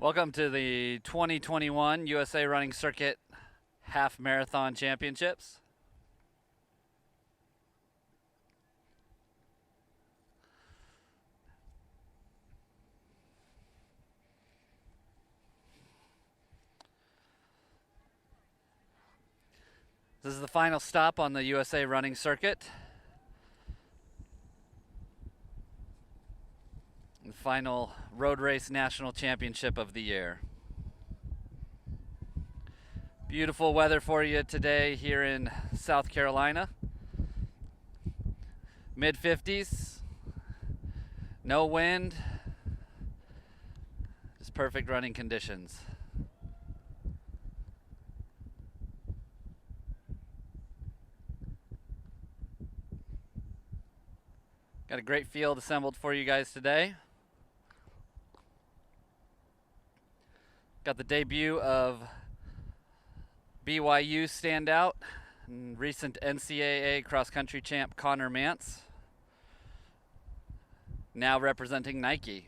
Welcome to the 2021 USA Running Circuit Half Marathon Championships. This is the final stop on the USA Running Circuit. The final road race national championship of the year. Beautiful weather for you today here in South Carolina. Mid-50s, no wind, just perfect running conditions. Got a great field assembled for you guys today. Got the debut of BYU standout and recent NCAA cross-country champ Connor Mantz, now representing Nike.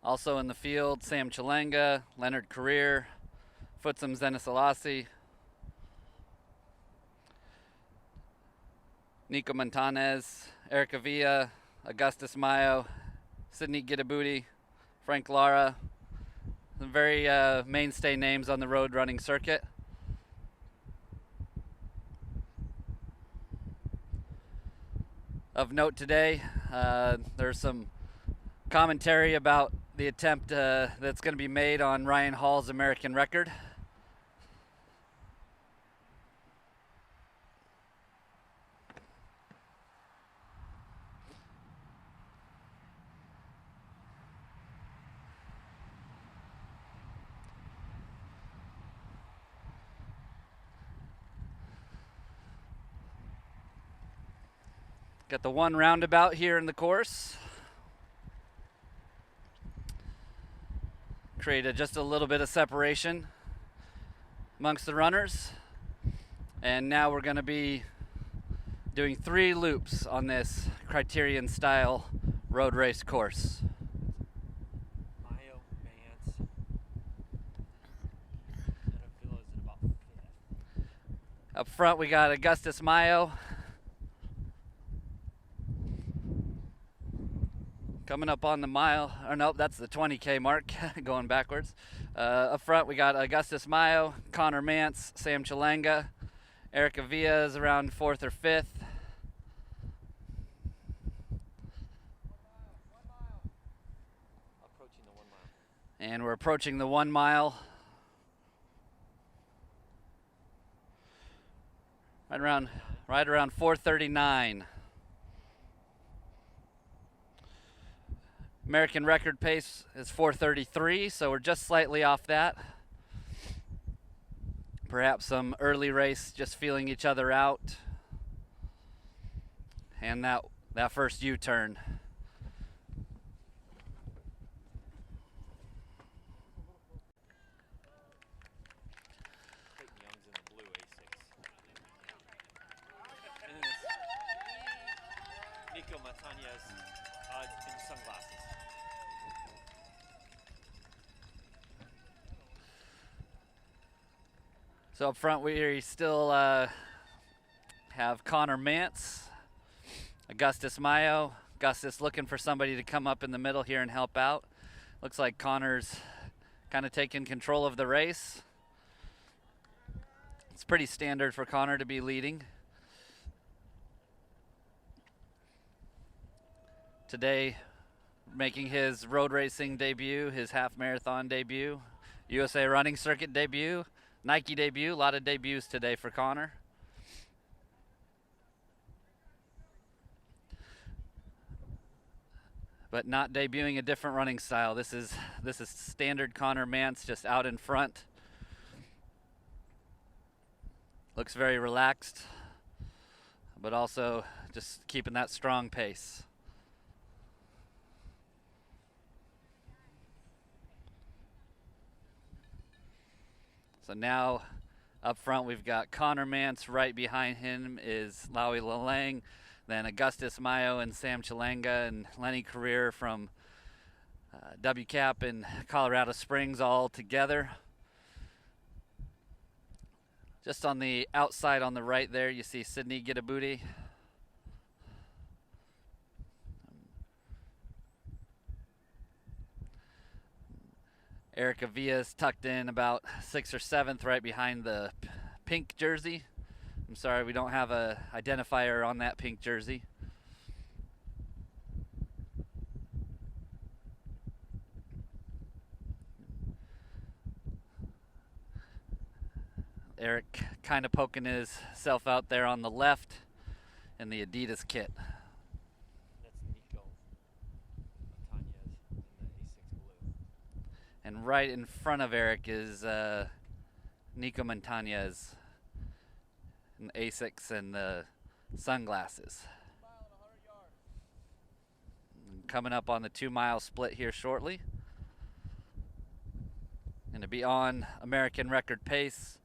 Also in the field, Sam Chalanga, Leonard Career, Futsum Zenesalasi, Nico Montanez, Erica Villa, Augustus Mayo, Sydney Gidabuti, Frank Lara, some very mainstay names on the road running circuit. Of note today, there's some commentary about the attempt that's going to be made on Ryan Hall's American record. Got the one roundabout here in the course. Created just a little bit of separation amongst the runners. And now we're going to be doing 3 loops on this criterion style road race course. Mayo, Mantz. I feel it's about 5th. Up front we got Augustus Mayo. Coming up on the mile, or nope, that's the 20K mark, going backwards. Up front, we got Augustus Mayo, Connor Mantz, Sam Chalanga. Erica Villa is around 4th or 5th. Approaching the 1 mile. And we're approaching the 1 mile. Right around 4:39. American record pace is 4:33, so we're just slightly off that. Perhaps some early race just feeling each other out. And that first U-turn. Peyton Young's in the blue A6. And then it's Nico Montanez in sunglasses. So up front we still have Connor Mantz, Augustus Mayo. Augustus looking for somebody to come up in the middle here and help out. Looks like Connor's kind of taking control of the race. It's pretty standard for Connor to be leading. Today, making his road racing debut, his half marathon debut, USA Running Circuit debut, Nike debut. A lot of debuts today for Connor. But not debuting a different running style. This is standard Connor Mantz, just out in front. Looks very relaxed, but also just keeping that strong pace. So now up front we've got Connor Mantz. Right behind him is Lowy Lalang. Then Augustus Mayo and Sam Chilanga and Lenny Career from WCAP in Colorado Springs all together. Just on the outside on the right there, you see Sydney Gitabuti. Erica Villa's tucked in about 6th or 7th right behind the pink jersey. I'm sorry, we don't have a identifier on that pink jersey. Eric kind of poking himself out there on the left in the Adidas kit. That's Nico Montañez in the A6 blue. And right in front of Eric is Nico Montañez in the Asics and the sunglasses. Coming up on the 2-mile split here shortly. And to be on American record pace,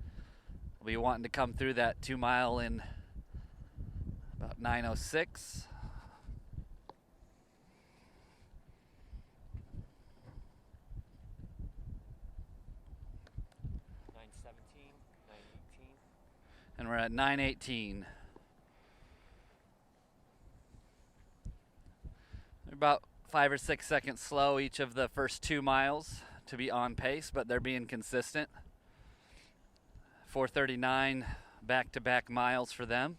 we'll be wanting to come through that 2-mile in about 9:06. 9:17, 9:18. And we're at 9:18. They're about 5 or 6 seconds slow each of the first 2 miles to be on pace, but they're being consistent. 4:39 back-to-back miles for them.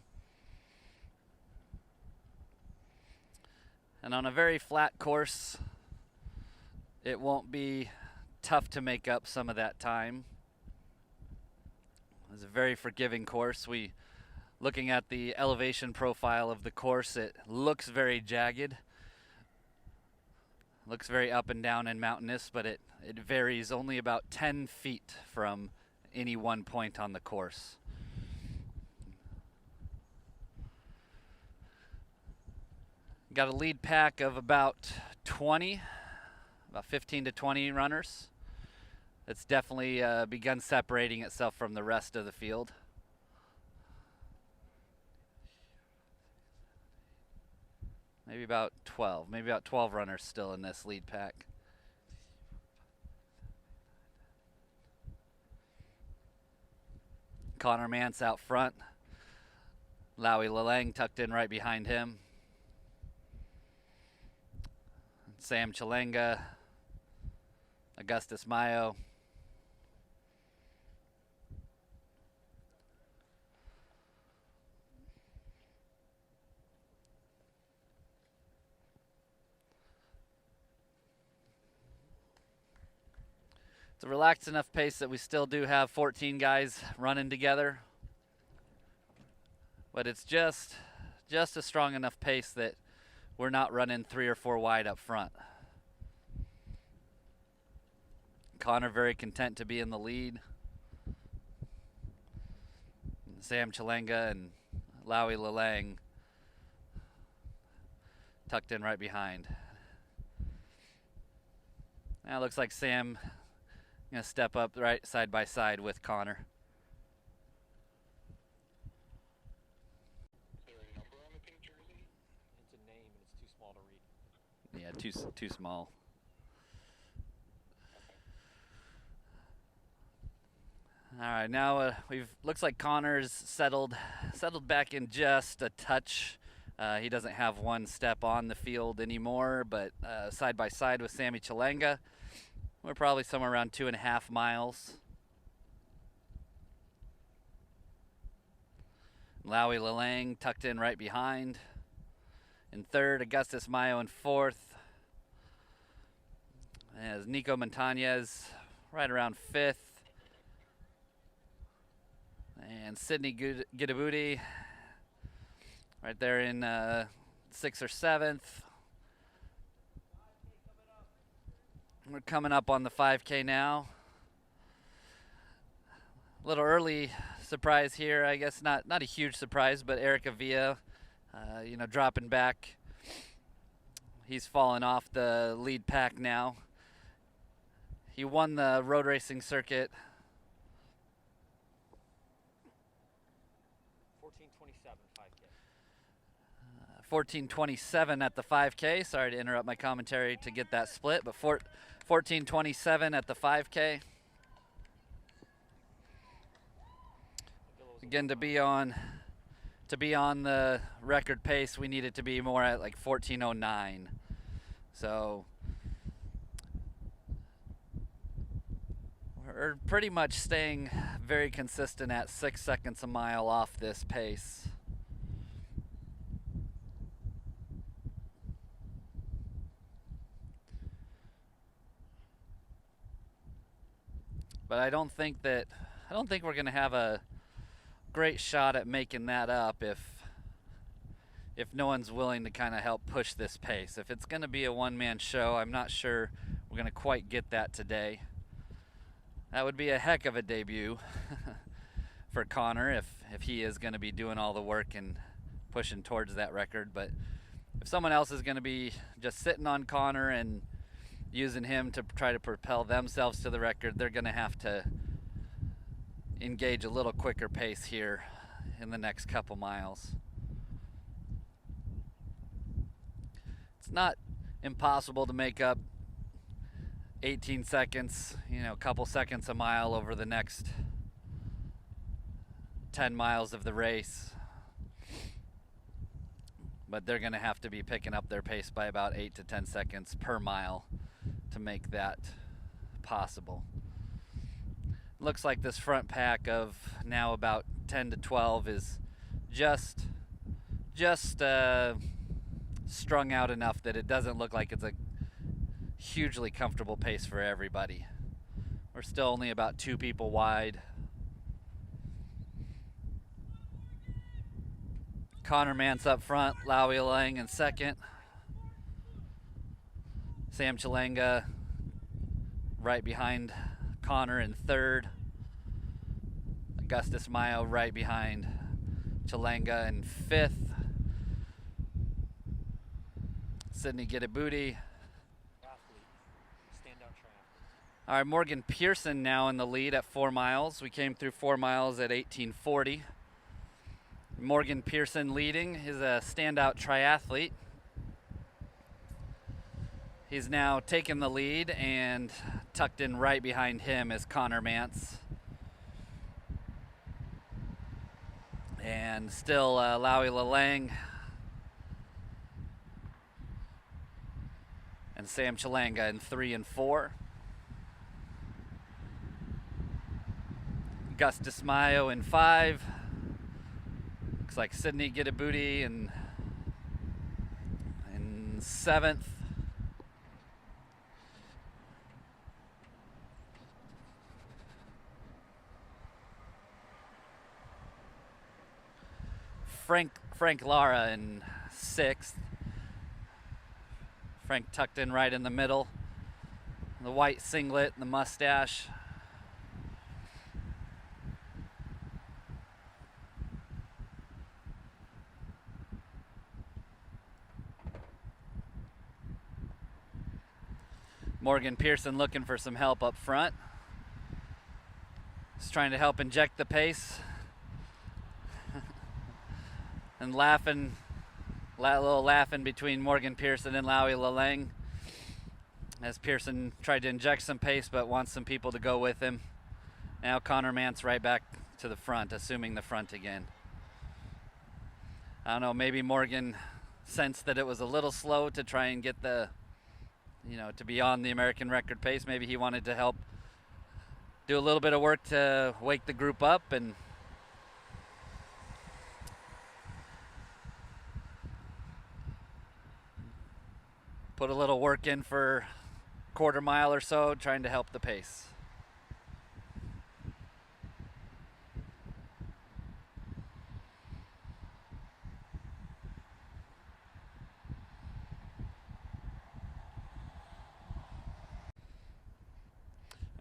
And on a very flat course, it won't be tough to make up some of that time. It's a very forgiving course. Looking at the elevation profile of the course, it looks very jagged. Looks very up and down and mountainous, but it varies only about 10 feet from any one point on the course. Got a lead pack of about 15 to 20 runners. It's definitely begun separating itself from the rest of the field. Maybe about 12 runners still in this lead pack. Connor Mantz out front. Lowy Lalang tucked in right behind him. Sam Chilanga, Augustus Mayo. It's a relaxed enough pace that we still do have 14 guys running together. But it's just a strong enough pace that we're not running 3 or 4 wide up front. Connor very content to be in the lead. Sam Chilanga and Lowy Lalang tucked in right behind. Now it looks like Sam gonna step up right side by side with Connor. Is there a number on the pink jersey? It's a name and it's too small to read. Yeah, too small. All right, now looks like Connor's settled back in just a touch. He doesn't have one step on the field anymore, but side by side with Sammy Chilanga, we're probably somewhere around 2.5 miles. Lowy Lalang tucked in right behind. In third, Augustus Mayo in fourth. As Nico Montañez right around fifth. And Sydney Gitabuti right there in 6th or 7th. We're coming up on the 5K now. A little early surprise here, I guess not a huge surprise, but Erica Villa, dropping back. He's fallen off the lead pack now. He won the road racing circuit. 14:27 5K. 14:27 at the 5K. Sorry to interrupt my commentary to get that split, but 14:27 at the 5K. Again, to be on the record pace, we need it to be more at like 14:09. So we're pretty much staying very consistent at 6 seconds a mile off this pace. But I don't think we're going to have a great shot at making that up if no one's willing to kind of help push this pace. If it's going to be a one-man show, I'm not sure we're going to quite get that today. That would be a heck of a debut for Connor if he is going to be doing all the work and pushing towards that record. But if someone else is going to be just sitting on Connor and using him to try to propel themselves to the record, they're going to have to engage a little quicker pace here in the next couple miles. It's not impossible to make up 18 seconds, a couple seconds a mile over the next 10 miles of the race. But they're going to have to be picking up their pace by about 8 to 10 seconds per mile to make that possible. Looks like this front pack of now about 10 to 12 is just strung out enough that it doesn't look like it's a hugely comfortable pace for everybody. We're still only about 2 people wide. Connor Mantz up front, Lowy Lang in second. Sam Chalanga right behind Connor in third. Augustus Mayo right behind Chalanga in fifth. Sydney Gidabooty. All right, Morgan Pearson now in the lead at 4 miles. We came through 4 miles at 18:40. Morgan Pearson leading is a standout triathlete. He's now taken the lead, and tucked in right behind him is Connor Mantz. And still Lowy Lang and Sam Chalanga in 3 and 4. Augustus Mayo in 5. Looks like Sydney Gidabooty in 7th. Frank Lara in 6th. Frank tucked in right in the middle. The white singlet and the mustache. Morgan Pearson looking for some help up front. Just trying to help inject the pace. And laughing, a little laughing between Morgan Pearson and Lowy Lang, as Pearson tried to inject some pace but wants some people to go with him. Now Connor Mantz right back to the front, assuming the front again. I don't know, maybe Morgan sensed that it was a little slow to try and get the, to be on the American record pace. Maybe he wanted to help do a little bit of work to wake the group up and put a little work in for a quarter mile or so, trying to help the pace.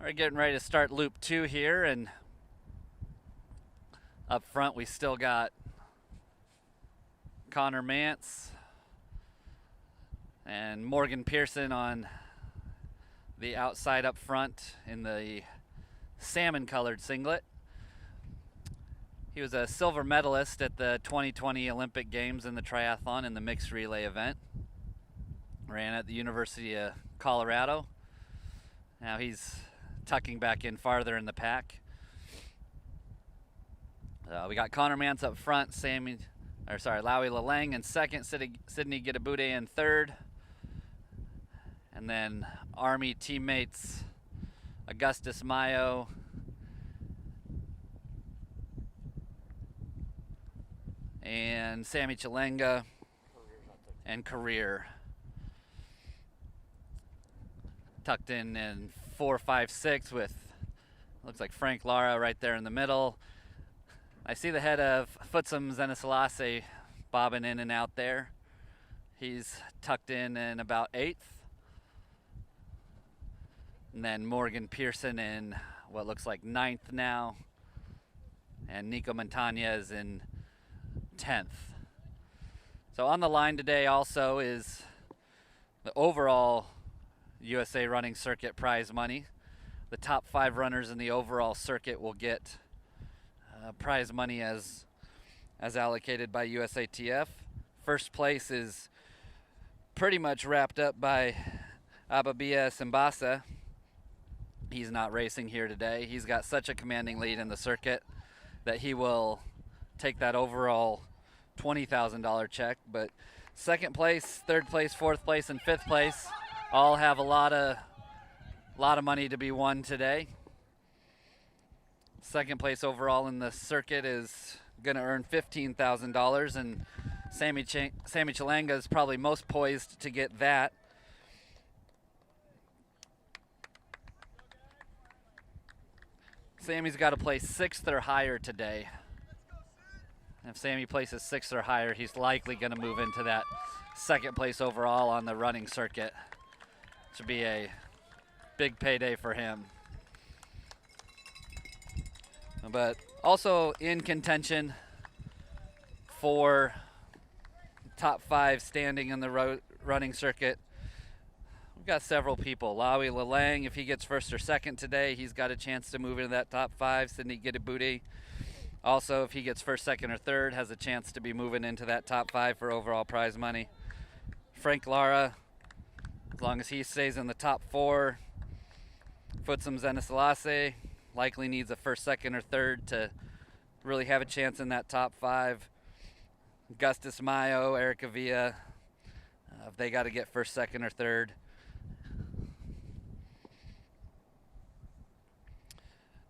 We're getting ready to start loop 2 here, and up front we still got Connor Mantz and Morgan Pearson on the outside up front in the salmon colored singlet. He was a silver medalist at the 2020 Olympic Games in the triathlon in the mixed relay event. Ran at the University of Colorado. Now he's tucking back in farther in the pack. We got Connor Mantz up front, Lawi Lalang in second, Sydney Gitabude in third. And then Army teammates Augustus Mayo, and Sammy Chilenga, and Career. Tucked in 4, 5, 6 with, looks like Frank Lara right there in the middle. I see the head of Futsum Zeneselase bobbing in and out there. He's tucked in about 8th. And then Morgan Pearson in what looks like 9th now. And Nico Montañez in 10th. So on the line today also is the overall USA Running Circuit prize money. The top 5 runners in the overall circuit will get prize money as allocated by USATF. First place is pretty much wrapped up by Ababia Simbasa. He's not racing here today. He's got such a commanding lead in the circuit that he will take that overall $20,000 check. But second place, third place, fourth place, and fifth place all have a lot of money to be won today. Second place overall in the circuit is going to earn $15,000, and Sammy Chilenga is probably most poised to get that. Sammy's got to place 6th or higher today. If Sammy places 6th or higher, he's likely going to move into that second place overall on the running circuit. Should be a big payday for him. But also in contention for top 5 standing in the running circuit, we've got several people. Lawi Lalang, if he gets first or second today, he's got a chance to move into that top 5. Sydney Gitabude, also if he gets first, second, or third, has a chance to be moving into that top 5 for overall prize money. Frank Lara, as long as he stays in the top 4. Futsum Zeneselase likely needs a first, second, or third to really have a chance in that top 5. Augustus Mayo, Eric Avila, if they got to get first, second, or third.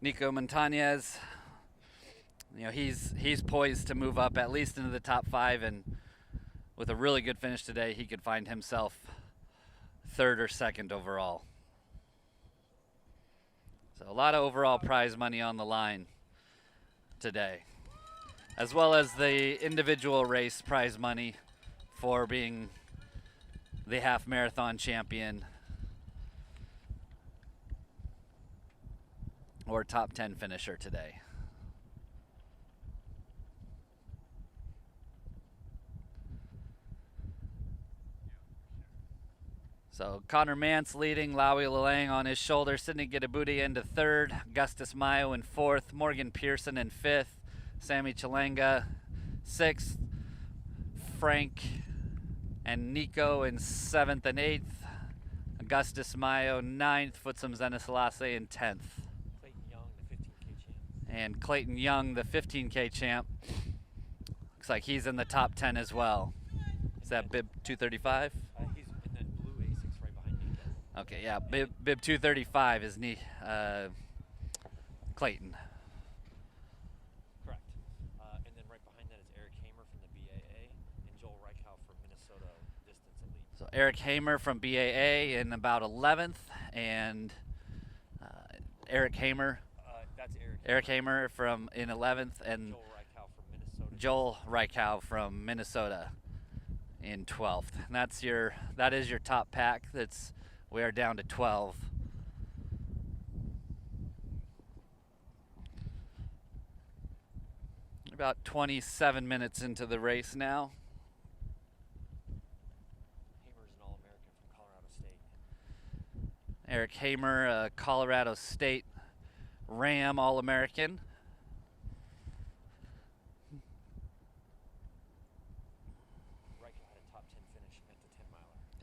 Nico Montañez, he's poised to move up at least into the top 5, and with a really good finish today, he could find himself third or second overall. So a lot of overall prize money on the line today, as well as the individual race prize money for being the half marathon champion or top 10 finisher today. So Connor Mantz leading, Lawi Lalang on his shoulder, Sydney Gitabude into third, Augustus Mayo in fourth, Morgan Pearson in fifth, Sammy Chilenga sixth, Frank and Nico in seventh and eighth, Augustus Mayo ninth, Futsum Zeneselase in 10th. And Clayton Young, the 15K champ, looks like he's in the top 10 as well. Is that bib 235? He's in that blue A6 right behind Nico. Okay, yeah, bib 235 is Clayton. Correct. And then right behind that is Eric Hamer from the BAA and Joel Reichow from Minnesota Distance Elite. So Eric Hamer from BAA in about 11th, and Eric Hamer. That's Eric. Eric Hamer from in 11th, and Joel Reichow from Minnesota in 12th. And that is your top pack. We are down to 12. About 27 minutes into the race now. Hamer's an All-American from Colorado State. Eric Hamer, a Colorado State Ram All-American.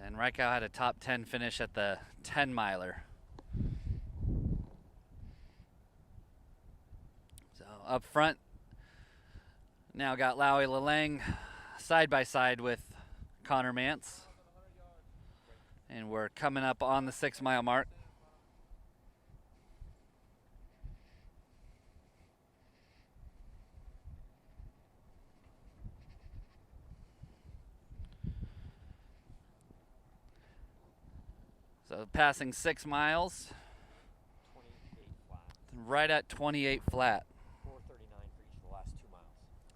And Reichow had a top 10 finish at the 10 miler. So up front, now got Lowy Lalang side by side with Connor Mantz. And we're coming up on the 6 mile mark. So passing 6 miles, 28 flat. right at 28 flat. 439 for each of the last 2 miles.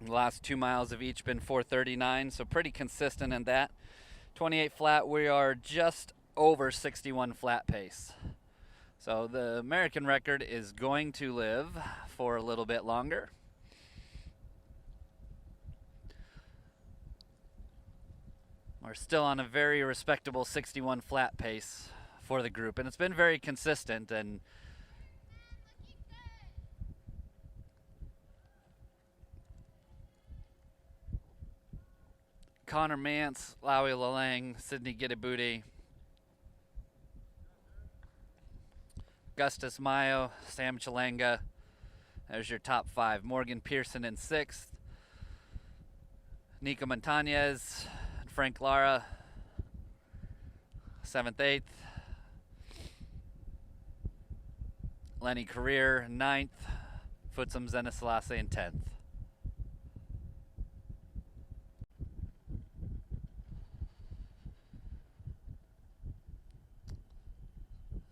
The last 2 miles have each been 439, so pretty consistent in that. 28 flat, we are just over 61 flat pace. So the American record is going to live for a little bit longer. We're still on a very respectable 61 flat pace for the group, and it's been very consistent. And Connor Mantz, Lowy Lalang, Sydney Gidabudi, Augustus Mayo, Sam Chalanga. There's your top 5. Morgan Pearson in 6th. Nico Montañez, Frank Lara, 7th, 8th. Lenny Career, 9th. Futsum Zeneselassie in 10th.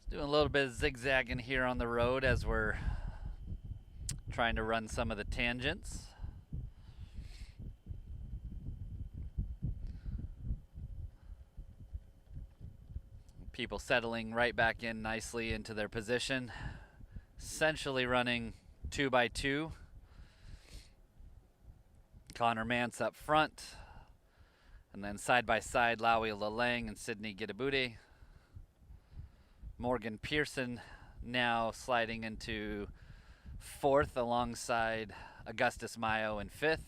Doing a little bit of zigzagging here on the road as we're trying to run some of the tangents. People settling right back in nicely into their position. Essentially running 2 by 2. Connor Mantz up front. And then side by side, Lowy Lalang and Sydney Gidabudi. Morgan Pearson now sliding into 4th alongside Augustus Mayo in 5th.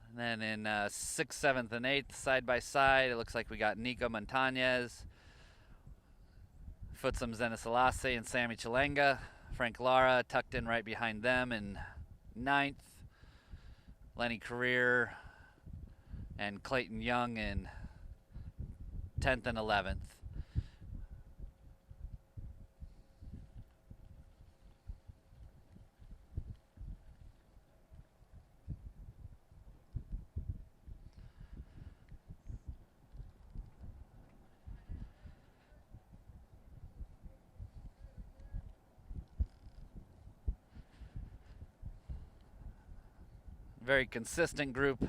And then in 6th, 7th, and 8th, side by side, it looks like we got Nico Montañez, Futsum Zeneselassie, and Sammy Chalanga. Frank Lara tucked in right behind them in 9th. Lenny Career and Clayton Young in 10th and 11th. Very consistent group.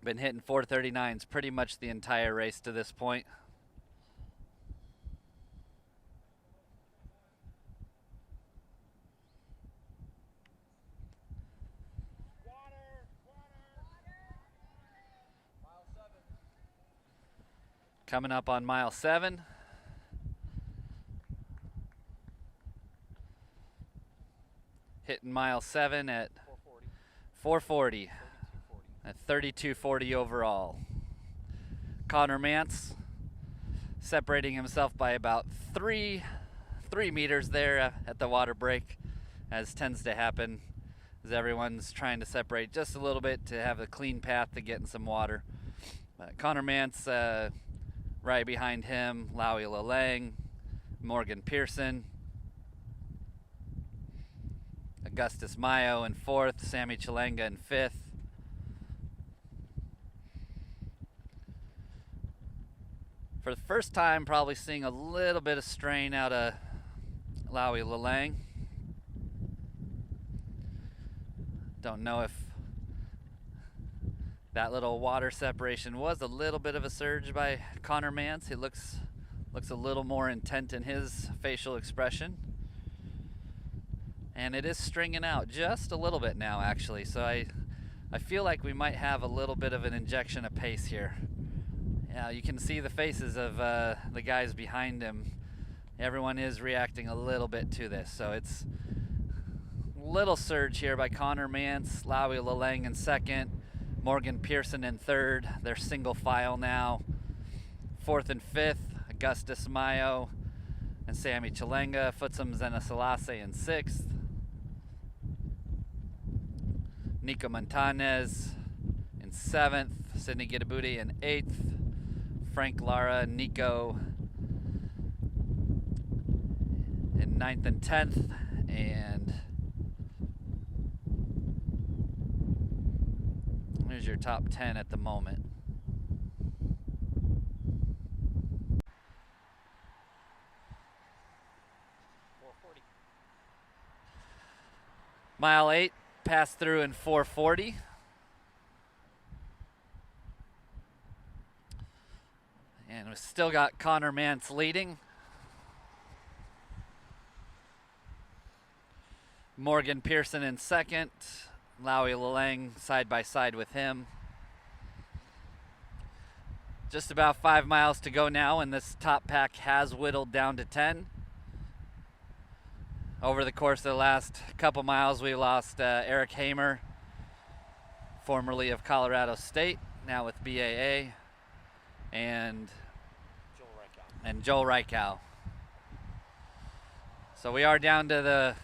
Been hitting 439s pretty much the entire race to this point. Coming up on mile 7. Hitting mile 7 at 440 at 32:40 overall. Connor Mantz separating himself by about 3 meters there at the water break, as tends to happen as everyone's trying to separate just a little bit to have a clean path to get in some water. Connor Mantz right behind him, Lowy Lalang, Morgan Pearson, Augustus Mayo in 4th, Sammy Chalanga in 5th. For the first time, probably seeing a little bit of strain out of Lowy Lalang. Don't know if that little water separation was a little bit of a surge by Connor Mantz. He looks a little more intent in his facial expression. And it is stringing out just a little bit now, actually. So I feel like we might have a little bit of an injection of pace here. Yeah, you can see the faces of the guys behind him. Everyone is reacting a little bit to this. So it's a little surge here by Connor Mantz, Lowy Lalang in 2nd, Morgan Pearson in third. They're single file now. Fourth and fifth, Augustus Mayo and Sammy Chilenga. Futsum Zenasalase in sixth. Nico Montanez in seventh. Sidney Gidabuti in eighth. Frank Lara, Nico in ninth and 10th. And here's your top 10 at the moment. Mile 8 passed through in 4:40. And we still got Connor Mantz leading. Morgan Pearson in second. Lowy Lalang side by side with him. Just about 5 miles to go now, and this top pack has whittled down to 10. Over the course of the last couple miles, we lost Eric Hamer, formerly of Colorado State, now with BAA, and Joel Reichow. So we are down to the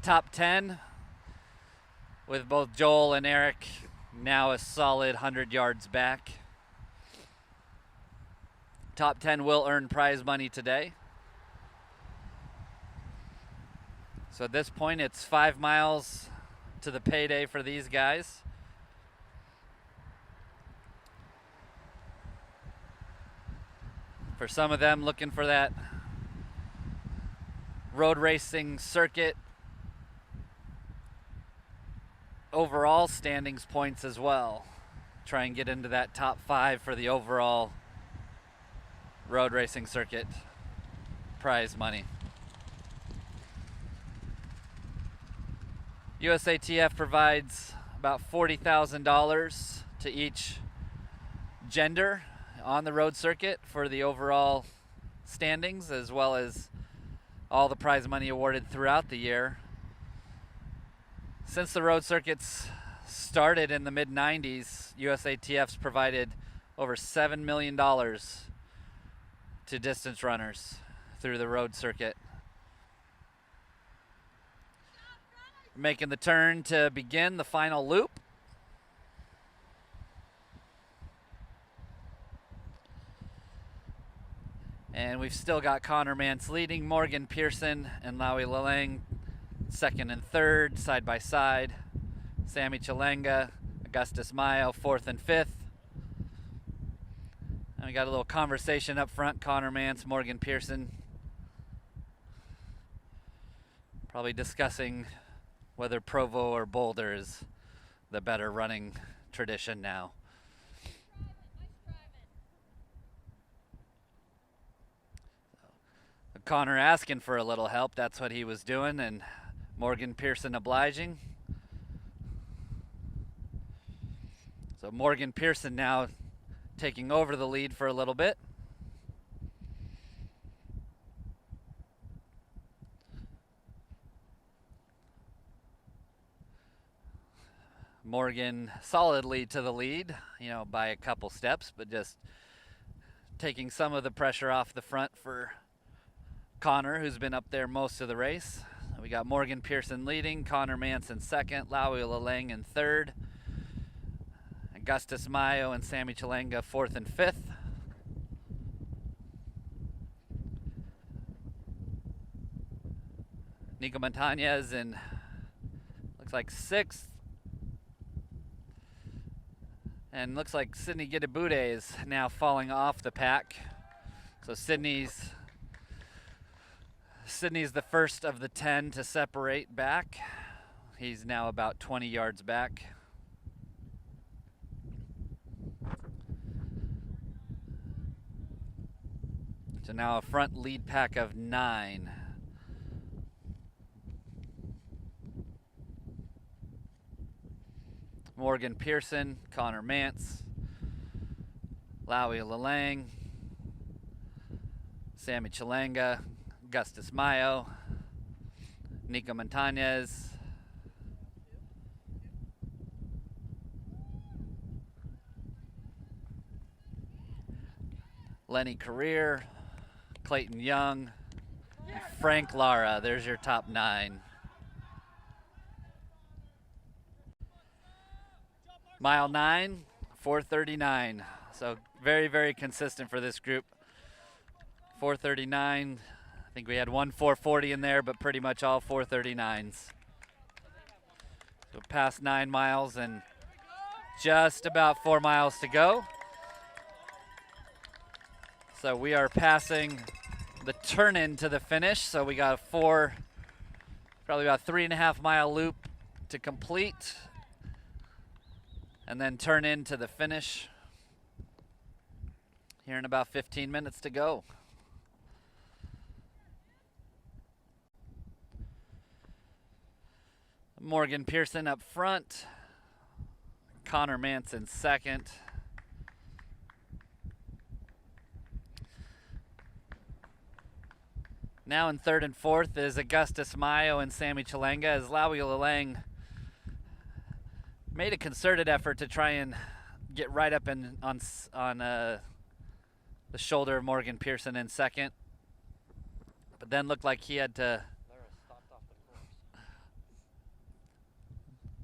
top 10, with both Joel and Eric now a solid 100 yards back. Top 10 will earn prize money today. So at this point, it's 5 miles to the payday for these guys. For some of them, looking for that road racing circuit overall standings points as well. Try and get into that top 5 for the overall road racing circuit prize money. USATF provides about $40,000 to each gender on the road circuit for the overall standings, as well as all the prize money awarded throughout the year. Since the road circuits started in the mid-90s, USATF's provided over $7 million to distance runners through the road circuit. Making the turn to begin the final loop. And we've still got Connor Mantz leading, Morgan Pearson and Lowy Lalang second and third, side by side. Sammy Chilenga, Augustus Mayo, fourth and fifth. And we got a little conversation up front, Connor Mantz, Morgan Pearson. Probably discussing whether Provo or Boulder is the better running tradition now. Connor asking for a little help, that's what he was doing, and Morgan Pearson obliging. So Morgan Pearson now taking over the lead for a little bit. Morgan solidly to the lead, by a couple steps, but just taking some of the pressure off the front for Connor, who's been up there most of the race. We got Morgan Pearson leading, Connor Mantz in second, Lowy Lalang in third, Augustus Mayo and Sammy Chilenga fourth and fifth. Nico Montanez in, looks like sixth. And looks like Sidney Gidabuti is now falling off the pack. So Sidney's the first of the 10 to separate back. He's now about 20 yards back. So now a front lead pack of 9. Morgan Pearson, Connor Mantz, Lowy Lalang, Sammy Chilenga, Augustus Mayo, Nico Montanez, Lenny Career, Clayton Young, and Frank Lara. There's your top 9. Mile 9, 4:39. So very, very consistent for this group. 4:39. I think we had one 4:40 in there, but pretty much all 4:39s. So past 9 miles and just about 4 miles to go. So we are passing the turn in to the finish. So we got probably about 3.5 mile loop to complete, and then turn into the finish here in about 15 minutes to go. Morgan Pearson up front, Connor Mantz in second. Now in third and fourth is Augustus Mayo and Sammy Chalenga, as Lowy Lalang made a concerted effort to try and get right up on the shoulder of Morgan Pearson in second, but then looked like he had to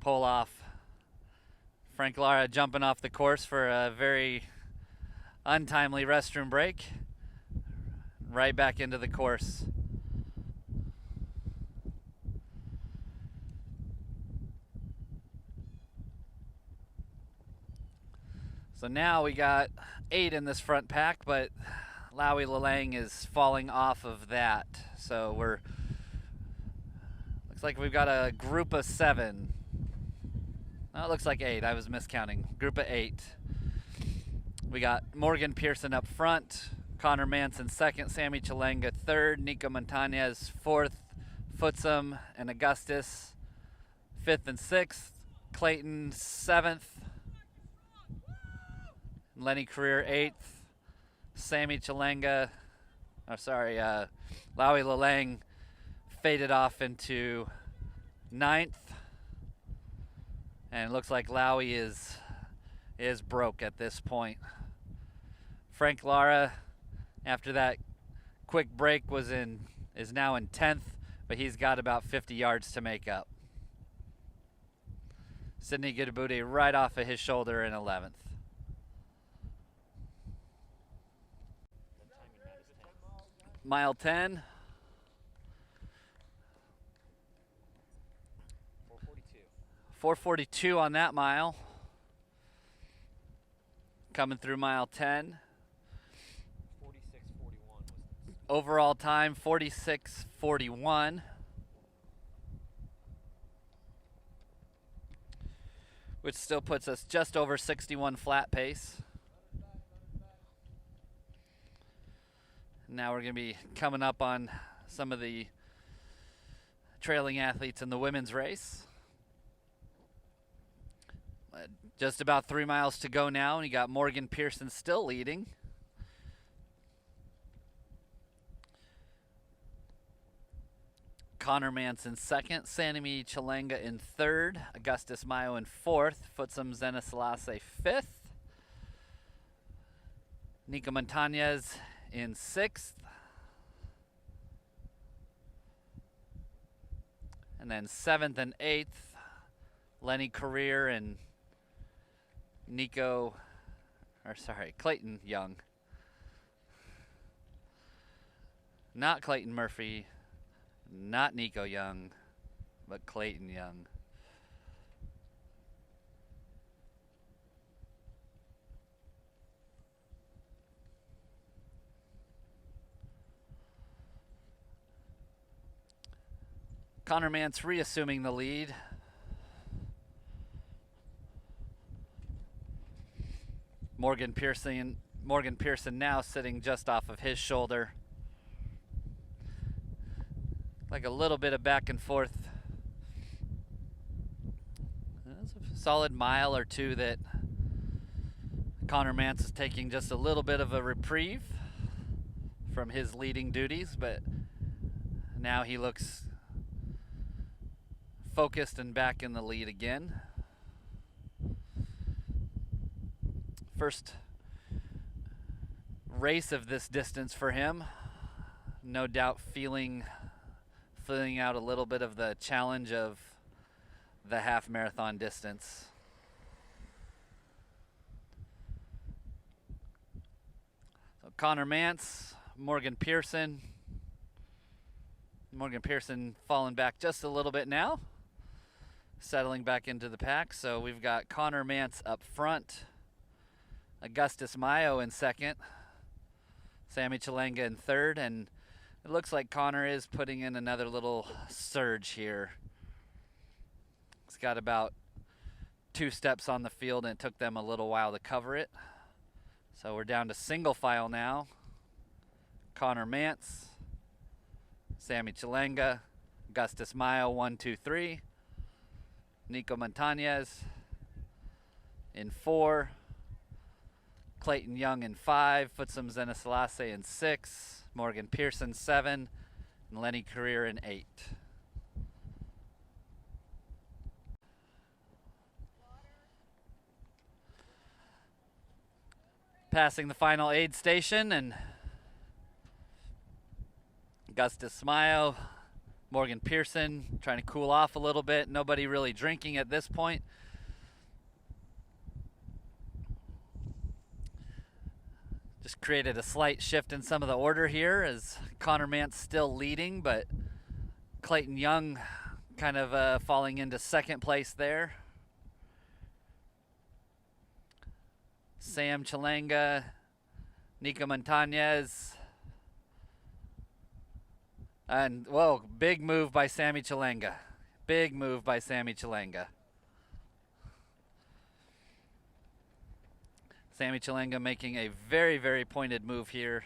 pull off. Frank Lara jumping off the course for a very untimely restroom break. Right back into the course. So now we got 8 in this front pack, but Lowy Lalang is falling off of that. So looks like we've got a group of 7. No, it looks like 8. I was miscounting. Group of 8. We got Morgan Pearson up front, Connor Manson second, Sammy Chalenga third, Nico Montañez fourth, Footsum and Augustus 5th and 6th, Clayton 7th, Lenny Career 8th, Sammy Chalenga, Lowy Lalang faded off into 9th. And it looks like Lowy is broke at this point. Frank Lara, after that quick break, is now in 10th, but he's got about 50 yards to make up. Sidney Gudabuti right off of his shoulder in 11th. Mile 10. 4:42 on that mile. Coming through mile 10. 46:41. Overall time 46:41. Which still puts us just over 61 flat pace. Now we're going to be coming up on some of the trailing athletes in the women's race. Just about 3 miles to go now, and you got Morgan Pearson still leading. Connor Manson second, Sammy Chalenga in third, Augustus Mayo in fourth, Footsum Zenesalase fifth, Nico Montañez in sixth, and then 7th and 8th, Lenny Career and Clayton Young. Not Clayton Murphy, not Nico Young, but Clayton Young. Connor Mantz reassuming the lead. Morgan Pearson now sitting just off of his shoulder. Like a little bit of back and forth. That's a solid mile or two that Connor Mantz is taking just a little bit of a reprieve from his leading duties, but now he looks focused and back in the lead again. race of this distance for him. No doubt feeling out a little bit of the challenge of the half marathon distance. So Connor Mantz, Morgan Pearson. Morgan Pearson falling back just a little bit now, settling back into the pack. So we've got Connor Mantz up front, Augustus Mayo in second, Sammy Chalenga in third, and it looks like Connor is putting in another little surge here. He's got about 2 steps on the field, and it took them a little while to cover it. So we're down to single file now. Connor Mantz, Sammy Chalenga, Augustus Mayo, 1, 2, 3. Nico Montañez in 4. Clayton Young in 5. Futsum Zenesalase in 6. Morgan Pearson 7. And Lenny Career in 8. Passing the final aid station, and Augustus Mayo, Morgan Pearson trying to cool off a little bit. Nobody really drinking at this point. Just created a slight shift in some of the order here as Connor Mantz still leading, but Clayton Young kind of falling into second place there. Sam Chalenga, Nico Montañez, and whoa, big move by Sammy Chalenga. Big move by Sammy Chalenga. Sammy Chalenga making a very, very pointed move here.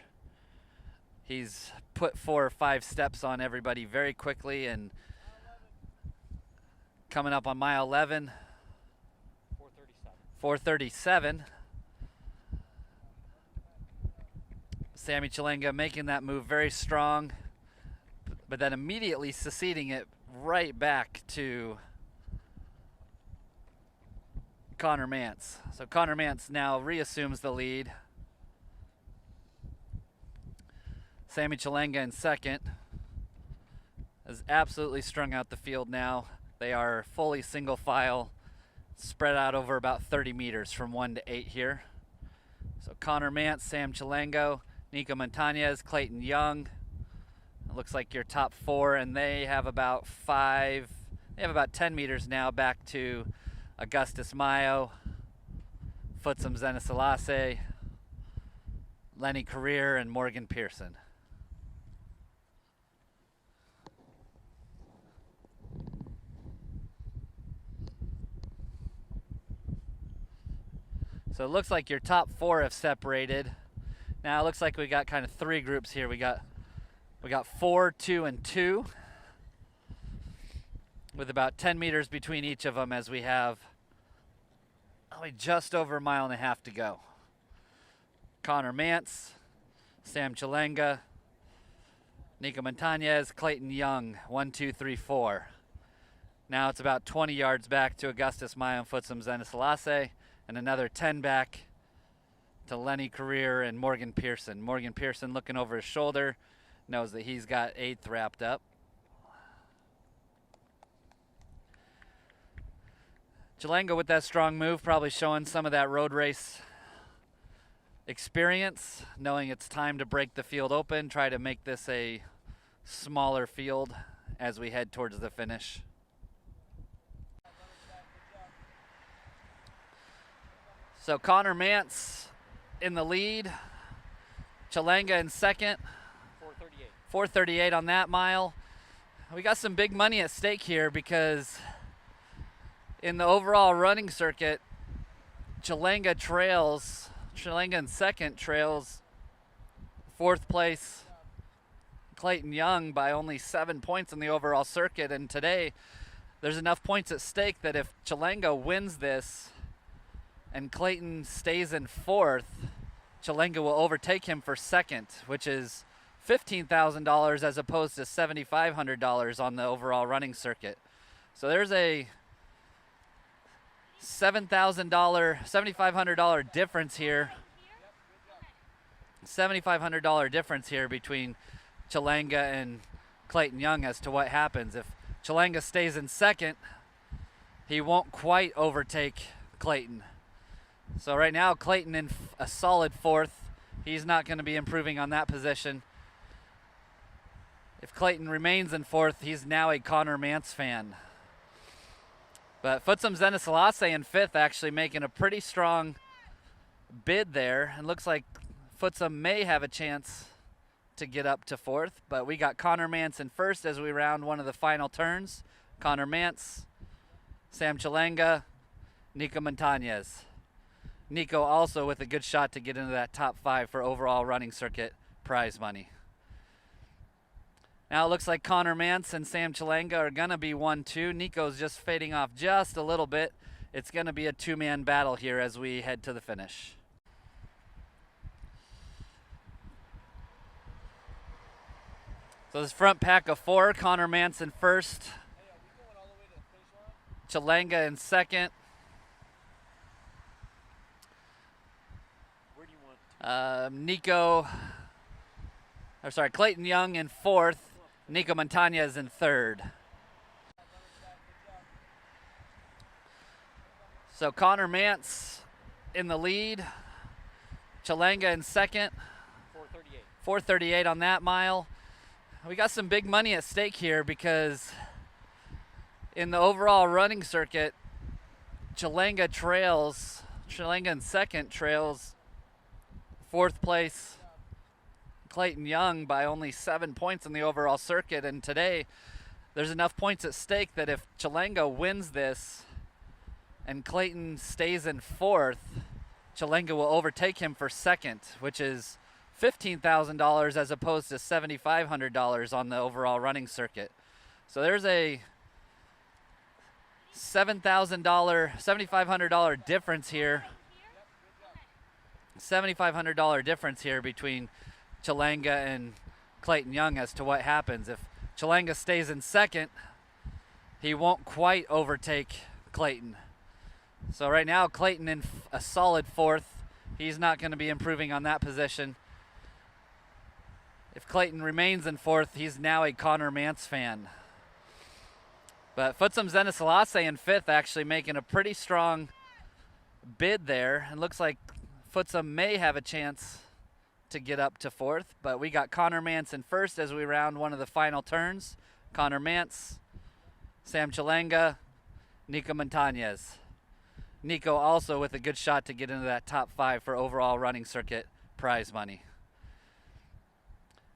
He's put 4 or 5 steps on everybody very quickly, and coming up on mile 11, 4:37. Sammy Chalenga making that move very strong, but then immediately succeeding it right back to Connor Mantz. So Connor Mantz now reassumes the lead. Sammy Chalenga in second has absolutely strung out the field now. They are fully single file, spread out over about 30 meters from 1 to 8 here. So Connor Mantz, Sam Chalenga, Nico Montañez, Clayton Young. It looks like your top 4, and they have about 10 meters now back to Augustus Mayo, Futsum Zenesalase, Lenny Career, and Morgan Pearson. So it looks like your top 4 have separated. Now it looks like we got kind of 3 groups here. We got 4, 2, and 2, with about 10 meters between each of them, as we have just over a mile and a half to go. Connor Mantz, Sam Chalenga, Nico Montañez, Clayton Young, 1, 2, 3, 4. Now it's about 20 yards back to Augustus Mayo and Futsum Zenesalase, and another 10 back to Lenny Career and Morgan Pearson. Morgan Pearson looking over his shoulder, knows that he's got 8th wrapped up. Chalenga with that strong move, probably showing some of that road race experience, knowing it's time to break the field open, try to make this a smaller field as we head towards the finish. So Connor Mantz in the lead, Chalenga in second. 4:38 on that mile. We got some big money at stake here, because in the overall running circuit, Chalenga in second trails 4th place Clayton Young by only 7 points in the overall circuit. And today there's enough points at stake that if Chalenga wins this and Clayton stays in 4th, Chalenga will overtake him for 2nd, which is $15,000 as opposed to $7,500 on the overall running circuit. So there's a $7,500 difference here $7,500 difference here between Chalanga and Clayton Young as to what happens. If Chalanga stays in second, he won't quite overtake Clayton. So right now, Clayton in a solid fourth. He's not going to be improving on that position. If Clayton remains in fourth, he's now a Connor Mantz fan. But Futsum Zenesalase in fifth, actually making a pretty strong bid there. And looks like Futsum may have a chance to get up to fourth. But we got Connor Mantz in first as we round one of the final turns. Connor Mantz, Sam Chalanga, Nico Montañez. Nico also with a good shot to get into that top 5 for overall running circuit prize money. Now it looks like Connor Mantz and Sam Chalanga are going to be 1-2. Nico's just fading off just a little bit. It's going to be a two-man battle here as we head to the finish. So this front pack of 4, Connor Mantz in first, Chalanga in second, Clayton Young in fourth, Nico Montañez in third. So Connor Mantz in the lead, Chalanga in second, 438 on that mile. We got some big money at stake here because in the overall running circuit, Chalanga in second trails fourth place Clayton Young by only 7 points in the overall circuit. And today there's enough points at stake that if Chalanga wins this and Clayton stays in fourth, Chalanga will overtake him for second, which is $15,000 as opposed to $7,500 on the overall running circuit. So there's a $7,500 difference here. $7,500 difference here between Chalanga and Clayton Young as to what happens. If Chalanga stays in second, he won't quite overtake Clayton. So right now, Clayton in a solid fourth. He's not going to be improving on that position. If Clayton remains in fourth, he's now a Connor Mantz fan. But Futsum Zenesalase in fifth, actually making a pretty strong bid there. And looks like Futsum may have a chance to get up to fourth. But we got Connor Mantz in first as we round one of the final turns. Connor Mantz, Sam Chalanga, Nico Montañez. Nico also with a good shot to get into that top 5 for overall running circuit prize money.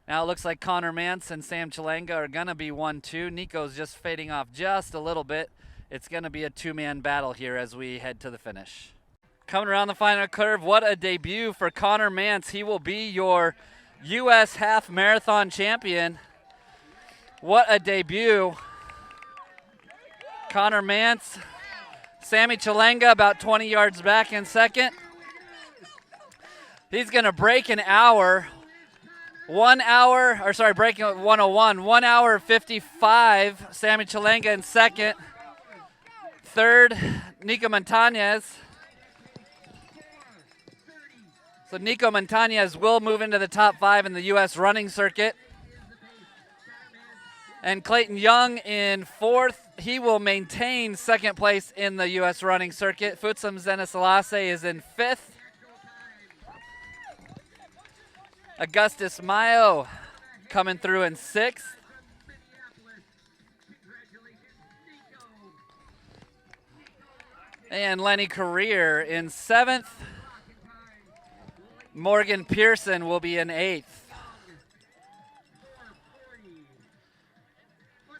Now it looks like Connor Mantz and Sam Chalanga are going to be 1-2. Nico's just fading off just a little bit. It's going to be a two-man battle here as we head to the finish. Coming around the final curve, what a debut for Connor Mantz. He will be your U.S. half marathon champion. What a debut. Connor Mantz, Sammy Chalanga about 20 yards back in second. He's going to break an hour. Breaking 1:01. 1 hour 55. Sammy Chalanga in second. Third, Nico Montañez. So Nico Montañez will move into the top 5 in the U.S. running circuit. And Clayton Young in fourth. He will maintain second place in the U.S. running circuit. Futsum Zenesalase is in fifth. Augustus Mayo coming through in sixth. And Lenny Career in seventh. Morgan Pearson will be in eighth.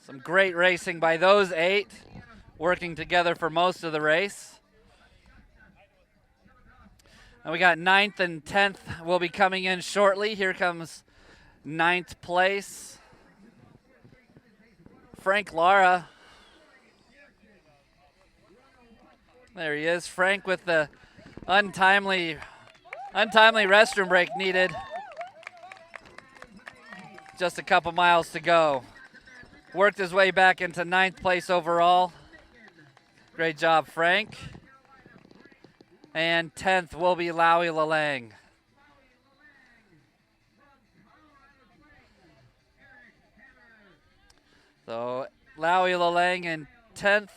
Some great racing by those 8, working together for most of the race. And we got 9th and 10th will be coming in shortly. Here comes 9th place. Frank Lara. There he is. Frank with the untimely restroom break needed. Just a couple miles to go. Worked his way back into 9th place overall. Great job, Frank. And 10th will be Lowy Lalang. So Laui Lalang in 10th.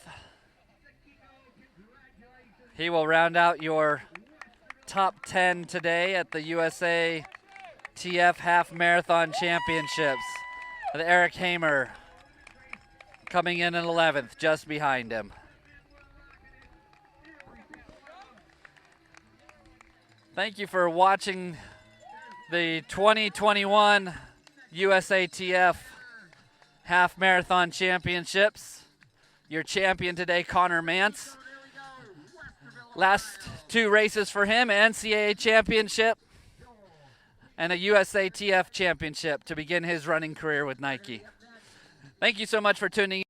He will round out your top 10 today at the USATF Half Marathon Championships. With Eric Hamer coming in 11th, just behind him. Thank you for watching the 2021 USATF Half Marathon Championships. Your champion today, Connor Mantz. Last 2 races for him, NCAA championship and a USATF championship to begin his running career with Nike. Thank you so much for tuning in.